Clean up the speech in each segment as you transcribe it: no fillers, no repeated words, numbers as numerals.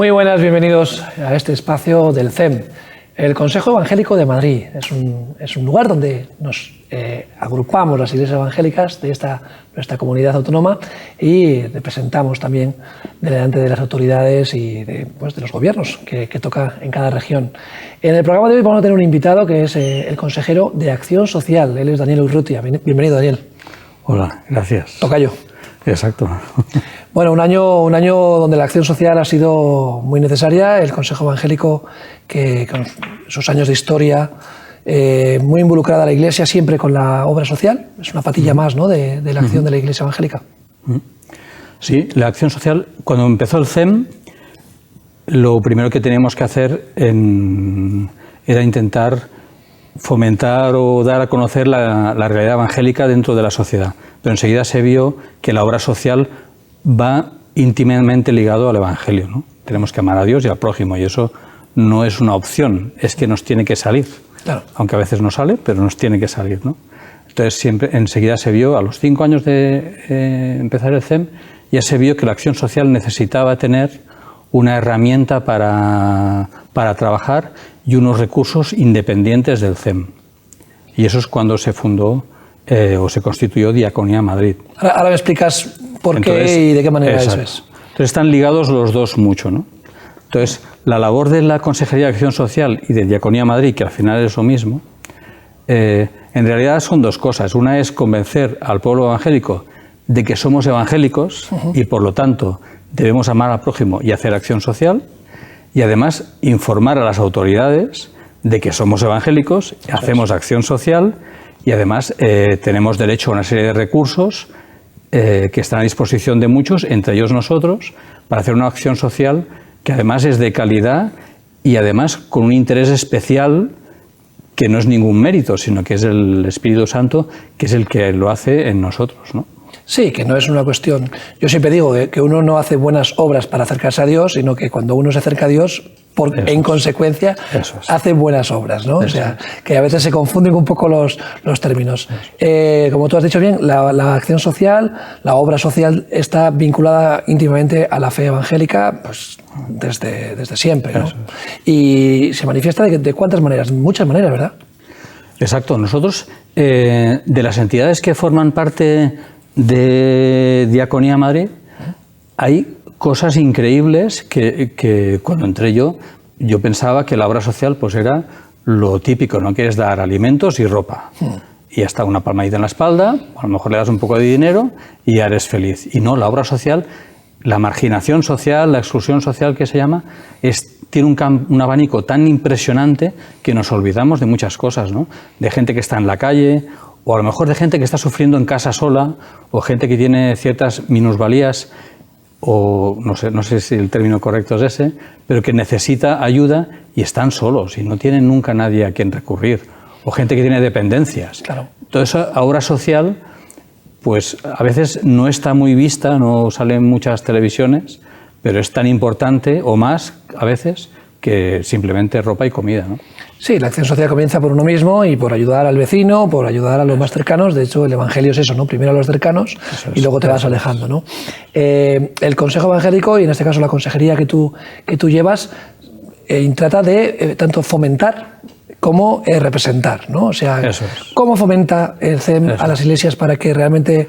Muy buenas, bienvenidos a este espacio del CEM, el Consejo Evangélico de Madrid. Es un lugar donde nos agrupamos las iglesias evangélicas de nuestra comunidad autónoma y representamos también delante de las autoridades y de los gobiernos que toca en cada región. En el programa de hoy vamos a tener un invitado que es el consejero de Acción Social. Él es Daniel Urrutia. Bienvenido, Daniel. Hola, gracias. Tocayo. Exacto. Bueno, un año donde la acción social ha sido muy necesaria. El Consejo Evangélico, que con sus años de historia, muy involucrada a la Iglesia, siempre con la obra social. Es una patilla más, ¿no?, de la acción de la Iglesia evangélica. Sí, la acción social, cuando empezó el CEM, lo primero que teníamos que hacer era intentar fomentar o dar a conocer la realidad evangélica dentro de la sociedad. Pero enseguida se vio que la obra social va íntimamente ligado al Evangelio, ¿no? Tenemos que amar a Dios y al prójimo, y eso no es una opción, es que nos tiene que salir. Claro. Aunque a veces no sale, pero nos tiene que salir, ¿no? Entonces enseguida se vio, a los 5 años de empezar el CEM, ya se vio que la acción social necesitaba tener una herramienta para trabajar y unos recursos independientes del CEM. Y eso es cuando se fundó o se constituyó Diaconía Madrid. Ahora me explicas por qué y de qué manera eso es. Entonces están ligados los dos mucho, ¿no? Entonces, la labor de la Consejería de Acción Social y de Diaconía Madrid, que al final es lo mismo, en realidad son dos cosas. Una es convencer al pueblo evangélico de que somos evangélicos y por lo tanto debemos amar al prójimo y hacer acción social, y además informar a las autoridades de que somos evangélicos, hacemos acción social y además tenemos derecho a una serie de recursos que están a disposición de muchos, entre ellos nosotros, para hacer una acción social que además es de calidad y además con un interés especial que no es ningún mérito, sino que es el Espíritu Santo que es el que lo hace en nosotros, ¿no? Sí, que no es una cuestión. Yo siempre digo que uno no hace buenas obras para acercarse a Dios, sino que cuando uno se acerca a Dios, en consecuencia, hace buenas obras, ¿no? O sea, que a veces se confunden un poco los términos. Como tú has dicho bien, la acción social, la obra social está vinculada íntimamente a la fe evangélica, pues desde siempre, ¿no? Y se manifiesta de cuántas maneras, muchas maneras, ¿verdad? Exacto. Nosotros, de las entidades que forman parte de Diaconía Madrid, hay cosas increíbles que cuando entré yo pensaba que la obra social pues era lo típico, no quieres dar alimentos y ropa y hasta una palmadita en la espalda, a lo mejor le das un poco de dinero y ya eres feliz. Y no, la obra social, la marginación social, la exclusión social que se llama, tiene un abanico tan impresionante que nos olvidamos de muchas cosas, ¿no? De gente que está en la calle, o a lo mejor de gente que está sufriendo en casa sola, o gente que tiene ciertas minusvalías, o no sé si el término correcto es ese, pero que necesita ayuda y están solos y no tienen nunca nadie a quien recurrir, o gente que tiene dependencias. Claro. Toda esa obra social, pues a veces no está muy vista, no sale en muchas televisiones, pero es tan importante o más a veces que simplemente ropa y comida, ¿no? Sí, la acción social comienza por uno mismo y por ayudar al vecino, por ayudar a los más cercanos. De hecho, el Evangelio es eso, ¿no? Primero a los cercanos y luego te vas alejando, ¿no? El Consejo Evangélico, y en este caso la consejería que tú llevas, trata de tanto fomentar como representar, ¿no? O sea, ¿cómo fomenta el CEM a las iglesias para que realmente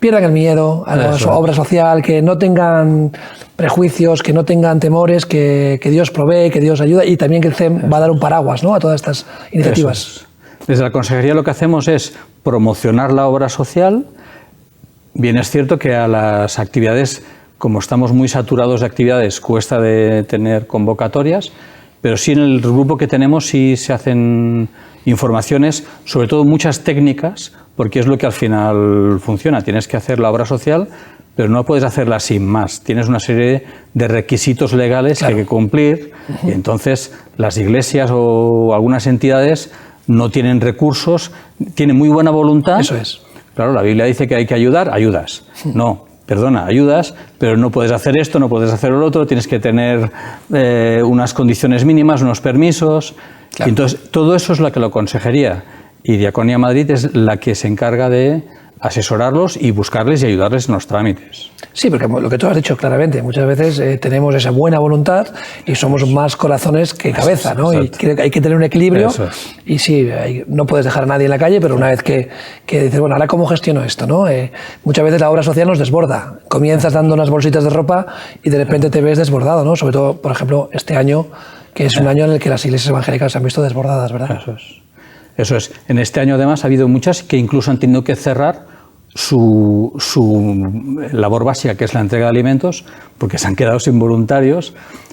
pierdan el miedo a la obra social, que no tengan prejuicios, que no tengan temores, que Dios provee, que Dios ayuda, y también que el CEM va a dar un paraguas, ¿no?, a todas estas iniciativas? Desde la consejería lo que hacemos es promocionar la obra social. Bien es cierto que a las actividades, como estamos muy saturados de actividades, cuesta de tener convocatorias, pero sí en el grupo que tenemos sí se hacen informaciones, sobre todo muchas técnicas, porque es lo que al final funciona. Tienes que hacer la obra social, pero no puedes hacerla sin más. Tienes una serie de requisitos legales que hay que cumplir, y entonces las iglesias o algunas entidades no tienen recursos, tienen muy buena voluntad. Eso es. Claro, la Biblia dice que hay que ayudar, ayudas. No, perdona, ayudas, pero no puedes hacer esto, no puedes hacer lo otro, tienes que tener unas condiciones mínimas, unos permisos. Claro. Entonces, todo eso es lo que la consejería y Diaconía Madrid es la que se encarga de asesorarlos y buscarles y ayudarles en los trámites. Sí, porque lo que tú has dicho claramente, muchas veces tenemos esa buena voluntad y somos más corazones que cabeza, ¿no? Y hay que tener un equilibrio. Y sí, no puedes dejar a nadie en la calle, pero una vez que dices, bueno, ¿ahora cómo gestiono esto, no? Muchas veces la obra social nos desborda. Comienzas dando unas bolsitas de ropa y de repente te ves desbordado, ¿no? Sobre todo, por ejemplo, este año, que es un año en el que las iglesias evangélicas se han visto desbordadas, ¿verdad? Eso es. En este año, además, ha habido muchas que incluso han tenido que cerrar su labor básica, que es la entrega de alimentos, porque se han quedado sin voluntarios,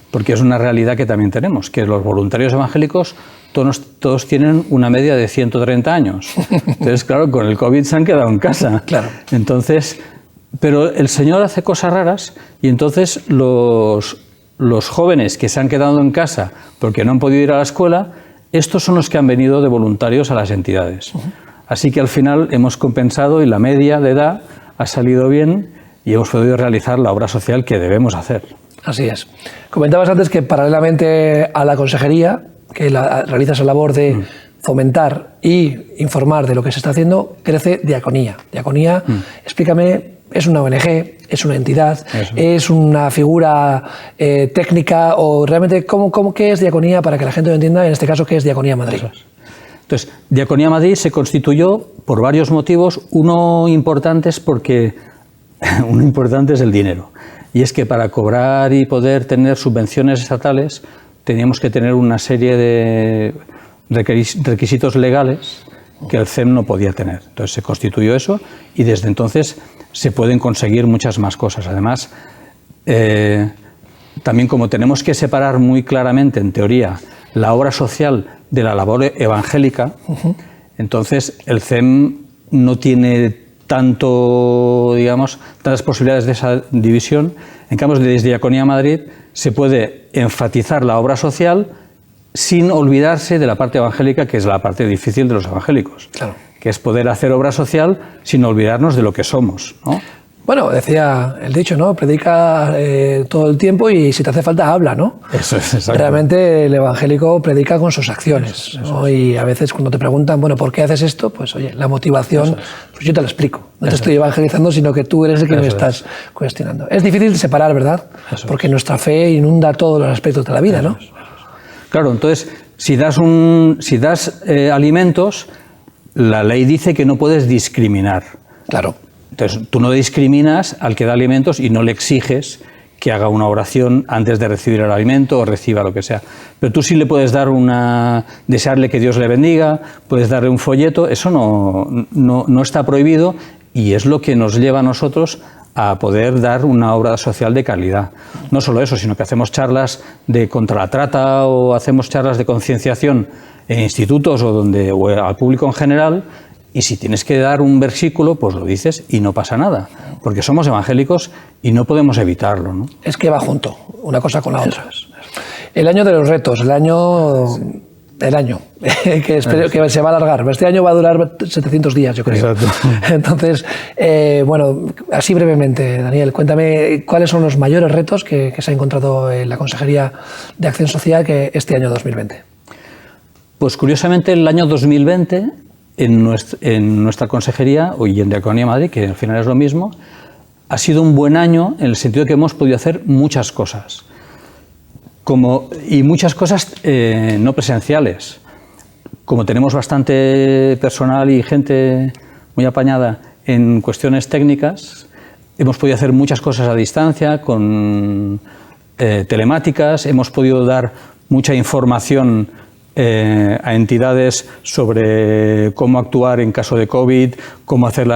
porque es una realidad que también tenemos, que los voluntarios evangélicos todos tienen una media de 130 años. Entonces, claro, con el COVID se han quedado en casa. Claro. Entonces, pero el Señor hace cosas raras y entonces los jóvenes que se han quedado en casa porque no han podido ir a la escuela, estos son los que han venido de voluntarios a las entidades. Así que al final hemos compensado y la media de edad ha salido bien y hemos podido realizar la obra social que debemos hacer. Así es. Comentabas antes que paralelamente a la consejería, que realizas la labor de fomentar y informar de lo que se está haciendo, crece Diaconía. Diaconía, explícame, ¿es una ONG, es una entidad, es una figura técnica o realmente qué es Diaconía para que la gente lo entienda, en este caso, qué es Diaconía Madrid? Entonces, Diaconía Madrid se constituyó por varios motivos. Uno importante es el dinero. Y es que para cobrar y poder tener subvenciones estatales teníamos que tener una serie de requisitos legales que el CEM no podía tener. Entonces se constituyó eso y desde entonces se pueden conseguir muchas más cosas. Además, también como tenemos que separar muy claramente, en teoría, la obra social de la labor evangélica, entonces el CEM no tiene tantas posibilidades de esa división. En cambio, desde Diaconía Madrid se puede enfatizar la obra social sin olvidarse de la parte evangélica, que es la parte difícil de los evangélicos, claro, que es poder hacer obra social sin olvidarnos de lo que somos, ¿no? Bueno, decía el dicho, ¿no? Predica todo el tiempo y si te hace falta, habla, ¿no? Eso es, exacto. Realmente el evangélico predica con sus acciones, ¿no? Y a veces cuando te preguntan, bueno, ¿por qué haces esto? Pues oye, la motivación, pues yo te lo explico. No te estoy evangelizando, sino que tú eres el que me estás cuestionando. Es difícil separar, ¿verdad? Porque nuestra fe inunda todos los aspectos de la vida, ¿no? Claro, entonces, si das alimentos, la ley dice que no puedes discriminar. Claro. Entonces, tú no discriminas al que da alimentos y no le exiges que haga una oración antes de recibir el alimento o reciba lo que sea. Pero tú sí le puedes dar desearle que Dios le bendiga, puedes darle un folleto, eso no está prohibido y es lo que nos lleva a nosotros a poder dar una obra social de calidad. No solo eso, sino que hacemos charlas contra la trata o hacemos charlas de concienciación en institutos o al público en general. Y si tienes que dar un versículo, pues lo dices y no pasa nada, porque somos evangélicos y no podemos evitarlo, ¿no? Es que va junto, una cosa con la otra. El año de los retos, el año que espero que se va a alargar. Este año va a durar 700 días, yo creo. Exacto. Entonces, bueno, así brevemente, Daniel, cuéntame cuáles son los mayores retos que se ha encontrado en la Consejería de Acción Social que este año 2020. Pues curiosamente el año 2020... En nuestra consejería, y en Diaconía Madrid, que al final es lo mismo, ha sido un buen año en el sentido de que hemos podido hacer muchas cosas. Y muchas cosas no presenciales. Como tenemos bastante personal y gente muy apañada en cuestiones técnicas, hemos podido hacer muchas cosas a distancia, con telemáticas, hemos podido dar mucha información a entidades sobre cómo actuar en caso de COVID, cómo hacer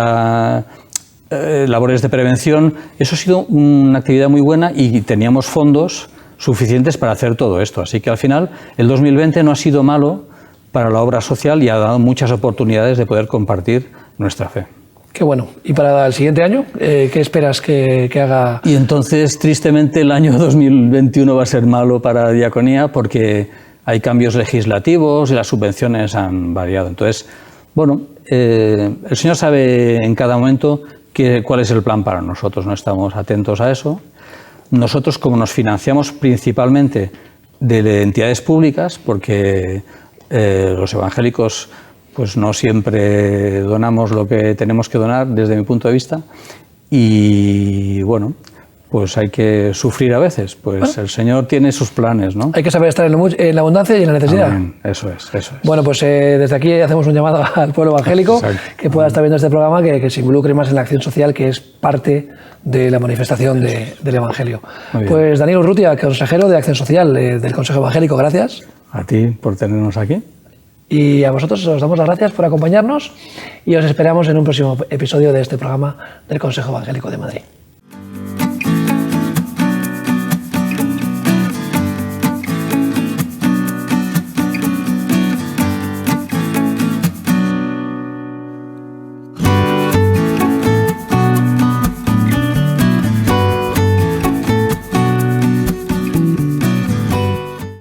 labores de prevención. Eso ha sido una actividad muy buena y teníamos fondos suficientes para hacer todo esto. Así que al final el 2020 no ha sido malo para la obra social y ha dado muchas oportunidades de poder compartir nuestra fe. Qué bueno. ¿Y para el siguiente año? ¿Qué esperas que haga? Y entonces, tristemente, el año 2021 va a ser malo para Diaconía porque hay cambios legislativos y las subvenciones han variado. Entonces, bueno, el Señor sabe en cada momento cuál es el plan para nosotros, no estamos atentos a eso. Nosotros, como nos financiamos principalmente de entidades públicas, porque los evangélicos pues no siempre donamos lo que tenemos que donar desde mi punto de vista y bueno, pues hay que sufrir a veces, pues bueno, el Señor tiene sus planes, ¿no? Hay que saber estar en la abundancia y en la necesidad. Amén. Eso es. Bueno, pues desde aquí hacemos un llamado al pueblo evangélico que pueda estar viendo este programa, que se involucre más en la acción social, que es parte de la manifestación del Evangelio. Pues Daniel Urrutia, consejero de Acción Social del Consejo Evangélico, gracias. A ti por tenernos aquí. Y a vosotros os damos las gracias por acompañarnos y os esperamos en un próximo episodio de este programa del Consejo Evangélico de Madrid.